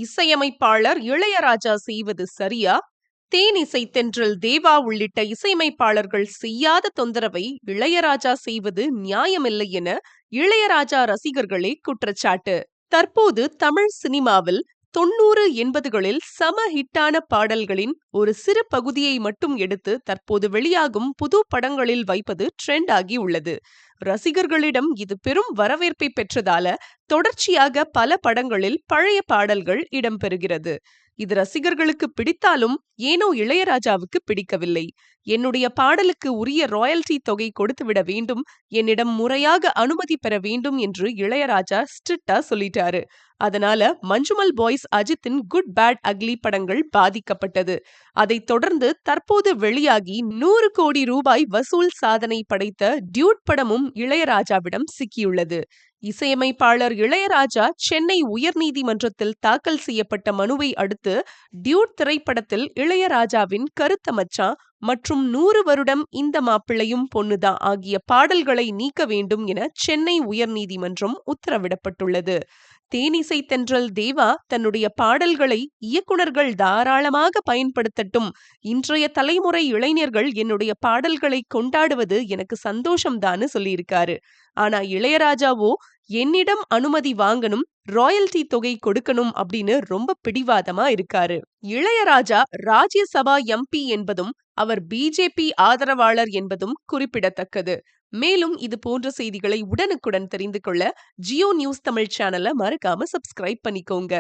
இசையமைப்பாளர் இளையராஜா செய்வது சரியா? தேனிசை தென்றல் தேவா உள்ளிட்ட இசையமைப்பாளர்கள் செய்யாத தொந்தரவை இளையராஜா செய்வது நியாயமில்லை என இளையராஜா ரசிகர்களே குற்றச்சாட்டு. தற்போது தமிழ் சினிமாவில் 90, 80களில் சம ஹிட்டான பாடல்களின் ஒரு சிறு பகுதியை மட்டும் எடுத்து தற்போது வெளியாகும் புது படங்களில் வைப்பது ட்ரெண்ட் ஆகி உள்ளது. ரசிகர்களிடம் இது பெரும் வரவேற்பை பெற்றதால தொடர்ச்சியாக பல படங்களில் பழைய பாடல்கள் இடம்பெறுகிறது. இது ரசிகர்களுக்கு பிடித்தாலும் ஏனோ இளையராஜாவுக்கு பிடிக்கவில்லை. என்னுடைய பாடலுக்கு உரிய ராயல்டி தொகை கொடுத்துவிட வேண்டும், என்னிடம் முறையாக அனுமதி பெற வேண்டும் என்று இளையராஜா ஸ்ட்ரிக்டா சொல்லிட்டாரு. அதனால மஞ்சுமல் பாய்ஸ் அஜித்தின் குட் பேட் அக்லி படங்கள் பாதிக்கப்பட்டது. அதைத் தொடர்ந்து தற்போது வெளியாகி 100 கோடி ரூபாய் வசூல் சாதனை படைத்த டியூட் படமும் இளையராஜாவிடம் சிக்கியுள்ளது. இசையமைப்பாளர் இளையராஜா சென்னை உயர்நீதிமன்றத்தில் தாக்கல் செய்யப்பட்ட மனுவை அடுத்து டியூட் திரைப்படத்தில் இளையராஜாவின் கருத்த மச்சான் மற்றும் 100 வருடம் இந்த மாப்பிள்ளையும் பொண்ணுதான் ஆகிய பாடல்களை நீக்க வேண்டும் என சென்னை உயர்நீதிமன்றம் உத்தரவிடப்பட்டுள்ளது. தேனிசை தென்றல் தேவா தன்னுடைய பாடல்களை இயக்குனர்கள் தாராளமாக பயன்படுத்தட்டும், இன்றைய தலைமுறை இளைஞர்கள் என்னுடைய பாடல்களை கொண்டாடுவது எனக்கு சந்தோஷம்தான்னு சொல்லியிருக்காரு. ஆனா இளையராஜாவோ என்னிடம் அனுமதி வாங்கணும், ராயல்டி தொகை கொடுக்கணும் அப்படின்னு ரொம்ப பிடிவாதமா இருக்காரு. இளையராஜா ராஜ்யசபா எம்பி என்பதும் அவர் பிஜேபி ஆதரவாளர் என்பதும் குறிப்பிடத்தக்கது. மேலும் இது போன்ற செய்திகளை உடனுக்குடன் தெரிந்து கொள்ள ஜியோ நியூஸ் தமிழ் சேனலை மறக்காம சப்ஸ்கிரைப் பண்ணிக்கோங்க.